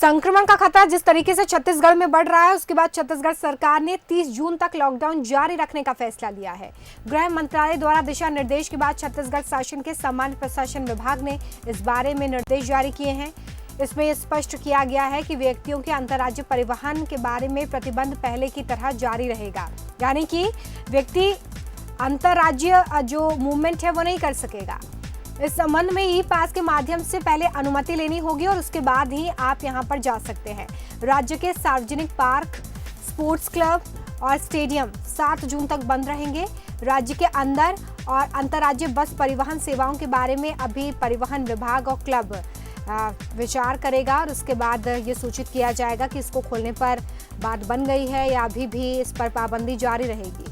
संक्रमण का खतरा जिस तरीके से छत्तीसगढ़ में बढ़ रहा है, उसके बाद छत्तीसगढ़ सरकार ने 30 जून तक लॉकडाउन जारी रखने का फैसला लिया है। गृह मंत्रालय द्वारा दिशा निर्देश के बाद छत्तीसगढ़ शासन के सामान्य प्रशासन विभाग ने इस बारे में निर्देश जारी किए हैं। इसमें यह स्पष्ट किया गया है कि व्यक्तियों के अंतर्राज्यीय परिवहन के बारे में प्रतिबंध पहले की तरह जारी रहेगा, यानी कि व्यक्ति अंतर्राज्यीय जो मूवमेंट है वो नहीं कर सकेगा। इस संबंध में ई पास के माध्यम से पहले अनुमति लेनी होगी और उसके बाद ही आप यहां पर जा सकते हैं। राज्य के सार्वजनिक पार्क, स्पोर्ट्स क्लब और स्टेडियम 7 जून तक बंद रहेंगे। राज्य के अंदर और अंतर्राज्यीय बस परिवहन सेवाओं के बारे में अभी परिवहन विभाग और क्लब विचार करेगा और उसके बाद ये सूचित किया जाएगा कि इसको खोलने पर बात बन गई है या अभी भी इस पर पाबंदी जारी रहेगी।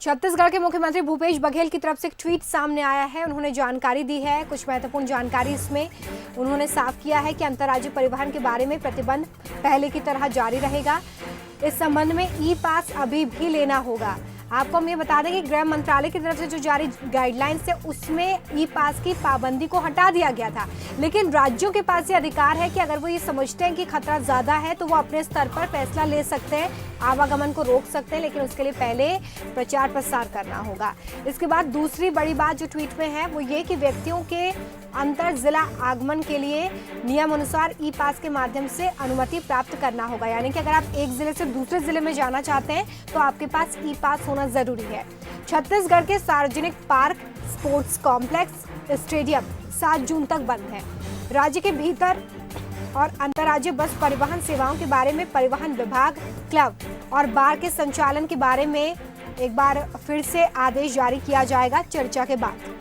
छत्तीसगढ़ के मुख्यमंत्री भूपेश बघेल की तरफ से एक ट्वीट सामने आया है। उन्होंने जानकारी दी है, कुछ महत्वपूर्ण जानकारी इसमें उन्होंने साफ किया है कि अंतर्राज्यीय परिवहन के बारे में प्रतिबंध पहले की तरह जारी रहेगा। इस संबंध में ई पास अभी भी लेना होगा। आपको हम ये बता दें कि गृह मंत्रालय की तरफ से जो जारी गाइडलाइंस है उसमें ई पास की पाबंदी को हटा दिया गया था, लेकिन राज्यों के पास ये अधिकार है कि अगर वो ये समझते हैं कि खतरा ज्यादा है तो वो अपने स्तर पर फैसला ले सकते हैं, आवागमन को रोक सकते हैं, लेकिन उसके लिए पहले प्रचार प्रसार करना होगा। इसके बाद दूसरी बड़ी बात जो ट्वीट में है वो ये कि व्यक्तियों के अंतर जिला आगमन के लिए नियम अनुसार ई पास के माध्यम से अनुमति प्राप्त करना होगा, यानी कि अगर आप एक जिले से दूसरे जिले में जाना चाहते हैं तो आपके पास ई पास होना जरूरी है। छत्तीसगढ़ के सार्वजनिक पार्क, स्पोर्ट्स कॉम्प्लेक्स, स्टेडियम 7 जून तक बंद है। राज्य के भीतर और अंतर्राज्यीय बस परिवहन सेवाओं के बारे में परिवहन विभाग, क्लब और बार के संचालन के बारे में एक बार फिर से आदेश जारी किया जाएगा चर्चा के बाद।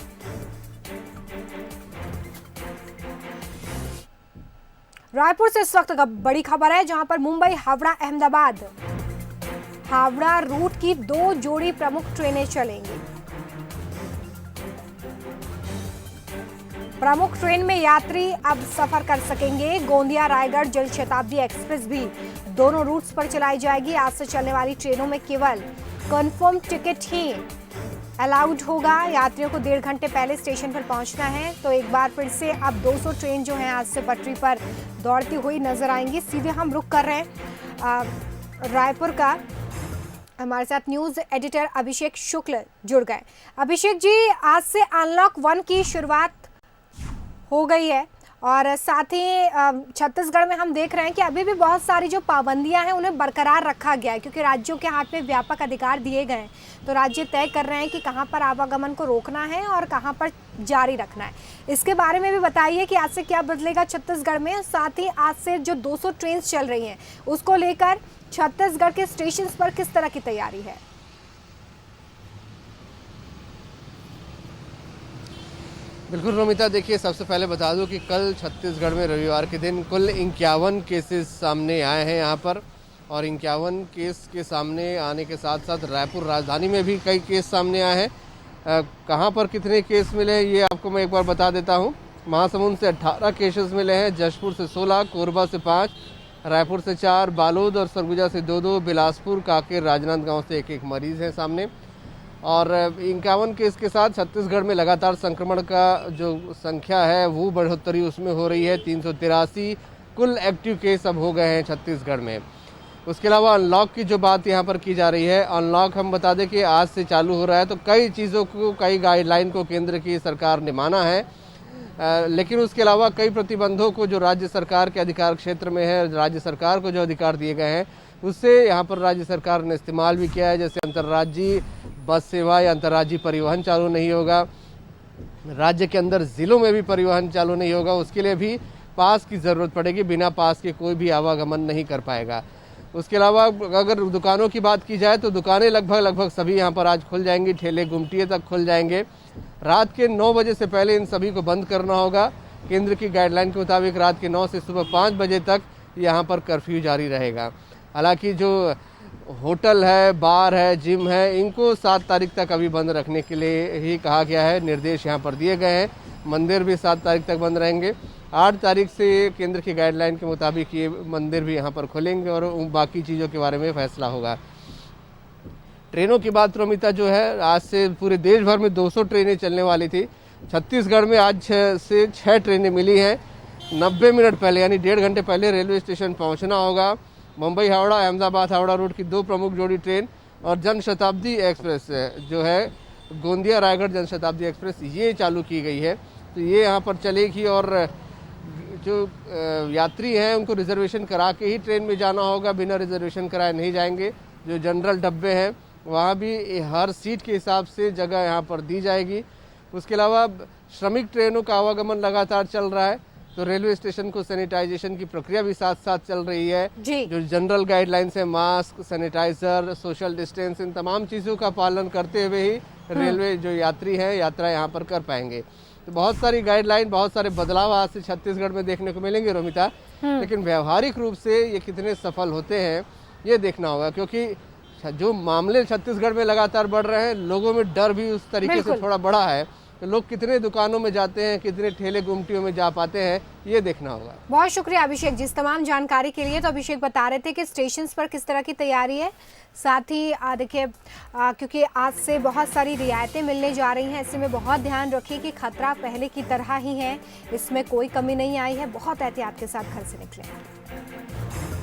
रायपुर से इस वक्त बड़ी खबर है, जहां पर मुंबई, हावड़ा, अहमदाबाद, हावड़ा रूट की 2 जोड़ी प्रमुख ट्रेनें चलेंगी। प्रमुख ट्रेन में यात्री अब सफर कर सकेंगे। गोंदिया रायगढ़ जल शताब्दी एक्सप्रेस भी दोनों रूट्स पर चलाई जाएगी। आज से चलने वाली ट्रेनों में केवल कंफर्म टिकट ही अलाउड होगा। यात्रियों को 1.5 घंटे पहले स्टेशन पर पहुंचना है। तो एक बार फिर से अब 200 ट्रेन जो हैं आज से पटरी पर दौड़ती हुई नजर आएंगी। सीधे हम रुक कर रहे हैं रायपुर का। हमारे साथ न्यूज एडिटर अभिषेक शुक्ल जुड़ गए। अभिषेक जी, आज से अनलॉक 1 की शुरुआत हो गई है और साथ ही छत्तीसगढ़ में हम देख रहे हैं कि अभी भी बहुत सारी जो पाबंदियां हैं उन्हें बरकरार रखा गया है, क्योंकि राज्यों के हाथ में व्यापक अधिकार दिए गए हैं। तो राज्य तय कर रहे हैं कि कहां पर आवागमन को रोकना है और कहां पर जारी रखना है। इसके बारे में भी बताइए कि आज से क्या बदलेगा छत्तीसगढ़ में। साथ ही आज से जो 200 ट्रेन चल रही हैं उसको लेकर छत्तीसगढ़ के स्टेशन पर किस तरह की तैयारी है। बिल्कुल रोमिता, देखिए सबसे पहले बता दूं कि कल छत्तीसगढ़ में रविवार के दिन कुल 51 केसेस सामने आए हैं यहाँ पर, और 51 केस के सामने आने के साथ साथ रायपुर राजधानी में भी कई केस सामने आए हैं। कहाँ पर कितने केस मिले ये आपको मैं एक बार बता देता हूँ। महासमुंद से 18 केसेस मिले हैं, जशपुर से 16, कोरबा से 5, रायपुर से 4, बालोद और सरगुजा से 2-2, बिलासपुर, कांकेर, राजनांदगांव से 1-1 मरीज हैं सामने। और 51 केस के साथ छत्तीसगढ़ में लगातार संक्रमण का जो संख्या है वो बढ़ोतरी उसमें हो रही है। 383 कुल एक्टिव केस अब हो गए हैं छत्तीसगढ़ में। उसके अलावा अनलॉक की जो बात यहाँ पर की जा रही है, अनलॉक हम बता दें कि आज से चालू हो रहा है। तो कई चीज़ों को, कई गाइडलाइन को केंद्र की सरकार ने माना है, लेकिन उसके अलावा कई प्रतिबंधों को जो राज्य सरकार के अधिकार क्षेत्र में है, राज्य सरकार को जो अधिकार दिए गए हैं उससे यहाँ पर राज्य सरकार ने इस्तेमाल भी किया है। जैसे अंतर्राज्यीय बस सेवा या अंतर्राज्यीय परिवहन चालू नहीं होगा, राज्य के अंदर जिलों में भी परिवहन चालू नहीं होगा, उसके लिए भी पास की ज़रूरत पड़ेगी। बिना पास के कोई भी आवागमन नहीं कर पाएगा। उसके अलावा अगर दुकानों की बात की जाए तो दुकानें लगभग सभी यहाँ पर आज खुल जाएंगी, ठेले गुमटिये तक खुल जाएंगे। रात के 9 बजे से पहले इन सभी को बंद करना होगा। केंद्र की गाइडलाइन के मुताबिक रात के 9 से सुबह 5 बजे तक यहाँ पर कर्फ्यू जारी रहेगा। हालांकि जो होटल है, बार है, जिम है, इनको 7 तारीख तक अभी बंद रखने के लिए ही कहा गया है, निर्देश यहाँ पर दिए गए हैं। मंदिर भी 7 तारीख तक बंद रहेंगे। 8 तारीख से केंद्र की गाइडलाइन के मुताबिक ये मंदिर भी यहाँ पर खुलेंगे और बाकी चीज़ों के बारे में फैसला होगा। ट्रेनों की बात रोमिता जो है, आज से पूरे देश भर में 200 ट्रेनें चलने वाली थी, छत्तीसगढ़ में आज 6 ट्रेनें मिली हैं। 90 मिनट पहले यानी 1.5 घंटे पहले रेलवे स्टेशन पहुंचना होगा। मुंबई हावड़ा, अहमदाबाद हावड़ा रूट की 2 प्रमुख जोड़ी ट्रेन और जनशताब्दी एक्सप्रेस जो है गोंदिया रायगढ़ जनशताब्दी एक्सप्रेस ये चालू की गई है। तो ये यहाँ पर चलेगी और जो यात्री हैं उनको रिजर्वेशन करा के ही ट्रेन में जाना होगा, बिना रिजर्वेशन कराए नहीं जाएंगे। जो जनरल डब्बे हैं वहाँ भी हर सीट के हिसाब से जगह यहाँ पर दी जाएगी। उसके अलावा श्रमिक ट्रेनों का आवागमन लगातार चल रहा है, तो रेलवे स्टेशन को सैनिटाइजेशन की प्रक्रिया भी साथ साथ चल रही है। जी। जो जनरल गाइडलाइंस है, मास्क, सैनिटाइजर, सोशल डिस्टेंस, इन तमाम चीज़ों का पालन करते हुए ही रेलवे जो यात्री हैं यात्रा यहाँ पर कर पाएंगे। तो बहुत सारी गाइडलाइन, बहुत सारे बदलाव आज से छत्तीसगढ़ में देखने को मिलेंगे रोमिता, लेकिन व्यवहारिक रूप से ये कितने सफल होते हैं ये देखना होगा, क्योंकि जो मामले छत्तीसगढ़ में लगातार बढ़ रहे हैं, लोगों में डर भी उस तरीके से थोड़ा बढ़ा है। तो लोग कितने दुकानों में जाते हैं, कितने ठेले गुमटियों में जा पाते हैं, ये देखना होगा। बहुत शुक्रिया अभिषेक जिस तमाम जानकारी के लिए। तो अभिषेक बता रहे थे कि स्टेशन पर किस तरह की तैयारी है, साथ ही देखिए क्योंकि आज से बहुत सारी रियायतें मिलने जा रही हैं, ऐसे में बहुत ध्यान रखिए कि खतरा पहले की तरह ही है, इसमें कोई कमी नहीं आई है। बहुत एहतियात के साथ घर से निकलें।